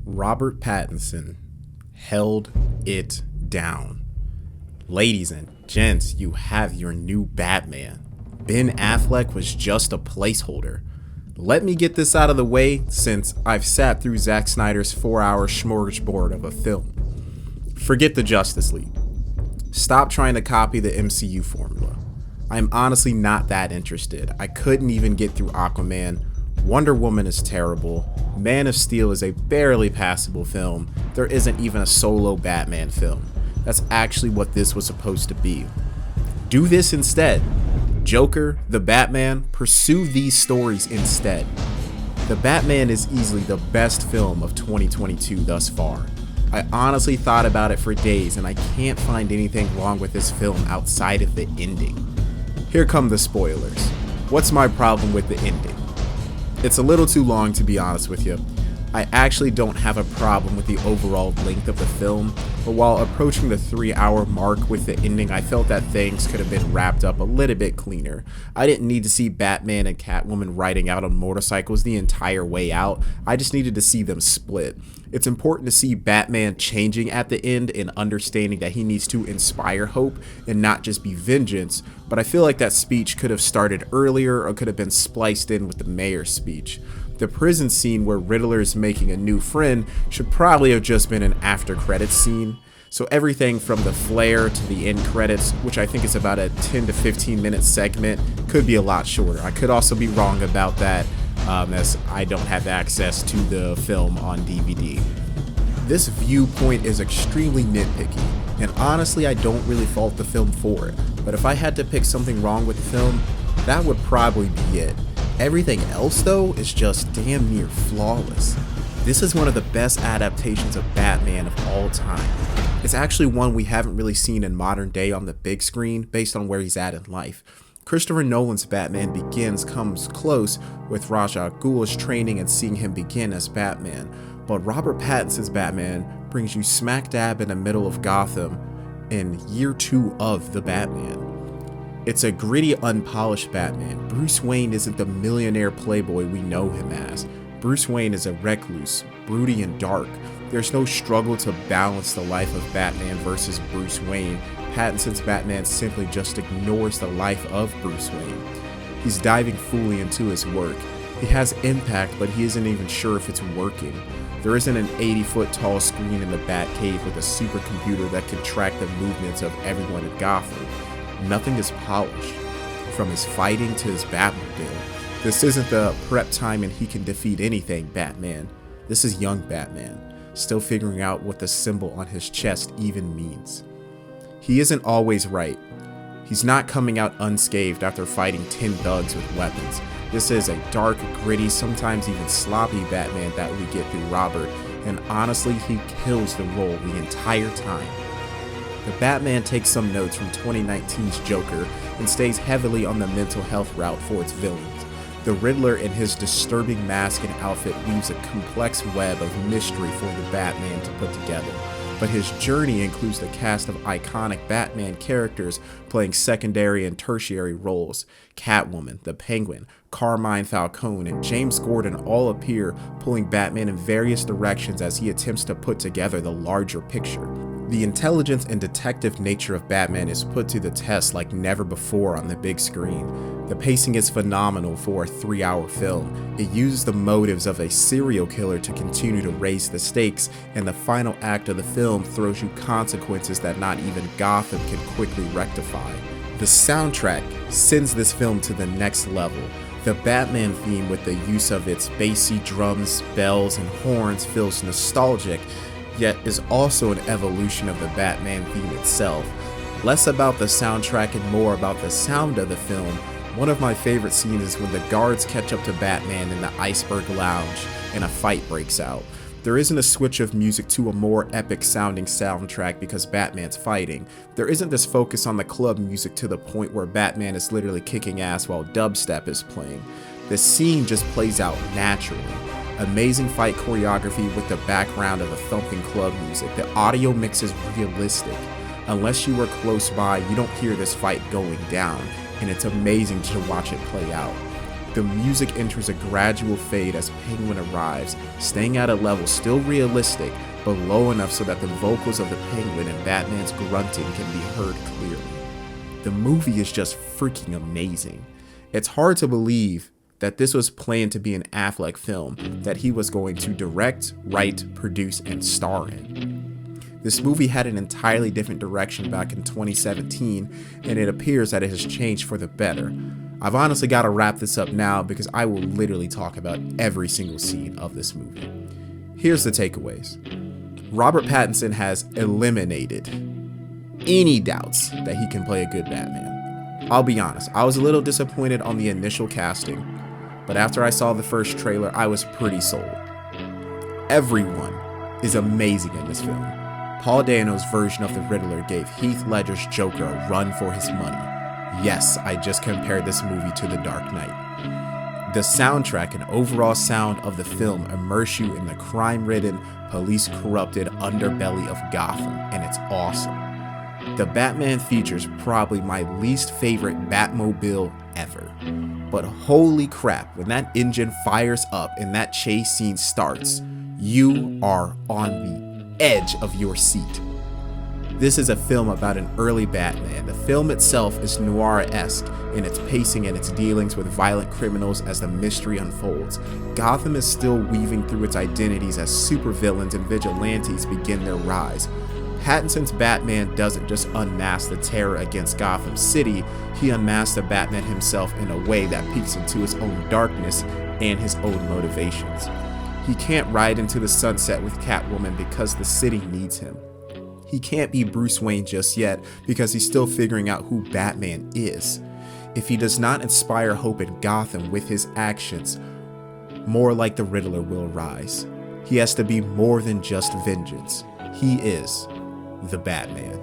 Robert Pattinson held it down. Ladies and gents, you have your new Batman. Ben Affleck was just a placeholder. Let me get this out of the way since I've sat through Zack Snyder's 4-hour smorgasbord of a film. Forget the Justice League. Stop trying to copy the MCU formula. I'm honestly not that interested. I couldn't even get through Aquaman. Wonder Woman is terrible. Man of Steel is a barely passable film. There isn't even a solo Batman film. That's actually what this was supposed to be. Do this instead. Joker, the Batman, pursue these stories instead. The Batman is easily the best film of 2022 thus far. I honestly thought about it for days and I can't find anything wrong with this film outside of the ending. Here come the spoilers. What's my problem with the ending? It's a little too long, to be honest with you. I actually don't have a problem with the overall length of the film, but while approaching the 3-hour mark with the ending, I felt that things could have been wrapped up a little bit cleaner. I didn't need to see Batman and Catwoman riding out on motorcycles the entire way out. I just needed to see them split. It's important to see Batman changing at the end and understanding that he needs to inspire hope and not just be vengeance, but I feel like that speech could have started earlier or could have been spliced in with the mayor's speech. The prison scene where Riddler is making a new friend should probably have just been an after credits scene. So everything from the flare to the end credits, which I think is about a 10 to 15 minute segment, could be a lot shorter. I could also be wrong about that, as I don't have access to the film on DVD. This viewpoint is extremely nitpicky, and honestly I don't really fault the film for it, but if I had to pick something wrong with the film, that would probably be it. Everything else though is just damn near flawless. This is one of the best adaptations of Batman of all time. It's actually one we haven't really seen in modern day on the big screen based on where he's at in life. Christopher Nolan's Batman Begins comes close with Ra's al Ghul's training and seeing him begin as Batman, but Robert Pattinson's Batman brings you smack dab in the middle of Gotham in year 2 of the Batman. It's a gritty, unpolished Batman. Bruce Wayne isn't the millionaire playboy we know him as. Bruce Wayne is a recluse, broody and dark. There's no struggle to balance the life of Batman versus Bruce Wayne. Pattinson's Batman simply just ignores the life of Bruce Wayne. He's diving fully into his work. He has impact, but he isn't even sure if it's working. There isn't an 80-foot tall screen in the Batcave with a supercomputer that can track the movements of everyone in Gotham. Nothing is polished, from his fighting to his Batmobile. This isn't the prep time and he can defeat anything Batman. This is young Batman, still figuring out what the symbol on his chest even means. He isn't always right. He's not coming out unscathed after fighting 10 thugs with weapons. This is a dark, gritty, sometimes even sloppy Batman that we get through Robert, and honestly, he kills the role the entire time. The Batman takes some notes from 2019's Joker and stays heavily on the mental health route for its villains. The Riddler in his disturbing mask and outfit weaves a complex web of mystery for the Batman to put together. But his journey includes the cast of iconic Batman characters playing secondary and tertiary roles. Catwoman, the Penguin, Carmine Falcone, and James Gordon all appear, pulling Batman in various directions as he attempts to put together the larger picture. The intelligence and detective nature of Batman is put to the test like never before on the big screen. The pacing is phenomenal for a 3-hour film. It uses the motives of a serial killer to continue to raise the stakes, and the final act of the film throws you consequences that not even Gotham can quickly rectify. The soundtrack sends this film to the next level. The Batman theme, with the use of its bassy drums, bells, and horns, feels nostalgic, yet is also an evolution of the Batman theme itself. Less about the soundtrack and more about the sound of the film. One of my favorite scenes is when the guards catch up to Batman in the Iceberg Lounge and a fight breaks out. There isn't a switch of music to a more epic sounding soundtrack because Batman's fighting. There isn't this focus on the club music to the point where Batman is literally kicking ass while dubstep is playing. The scene just plays out naturally. Amazing fight choreography with the background of the thumping club music. The audio mix is realistic. Unless you are close by, you don't hear this fight going down, and it's amazing to watch it play out. The music enters a gradual fade as Penguin arrives, staying at a level still realistic, but low enough so that the vocals of the Penguin and Batman's grunting can be heard clearly. The movie is just freaking amazing. It's hard to believe that this was planned to be an Affleck film that he was going to direct, write, produce, and star in. This movie had an entirely different direction back in 2017, and it appears that it has changed for the better. I've honestly got to wrap this up now because I will literally talk about every single scene of this movie. Here's the takeaways. Robert Pattinson has eliminated any doubts that he can play a good Batman. I'll be honest, I was a little disappointed on the initial casting, but after I saw the first trailer, I was pretty sold. Everyone is amazing in this film. Paul Dano's version of the Riddler gave Heath Ledger's Joker a run for his money. Yes, I just compared this movie to The Dark Knight. The soundtrack and overall sound of the film immerse you in the crime-ridden, police-corrupted underbelly of Gotham, and it's awesome. The Batman features probably my least favorite Batmobile ever. But holy crap, when that engine fires up and that chase scene starts, you are on the edge of your seat. This is a film about an early Batman. The film itself is noir-esque in its pacing and its dealings with violent criminals as the mystery unfolds. Gotham is still weaving through its identities as supervillains and vigilantes begin their rise. Pattinson's Batman doesn't just unmask the terror against Gotham City, he unmasks the Batman himself in a way that peeks into his own darkness and his own motivations. He can't ride into the sunset with Catwoman because the city needs him. He can't be Bruce Wayne just yet because he's still figuring out who Batman is. If he does not inspire hope in Gotham with his actions, more like the Riddler will rise. He has to be more than just vengeance. He is the Batman.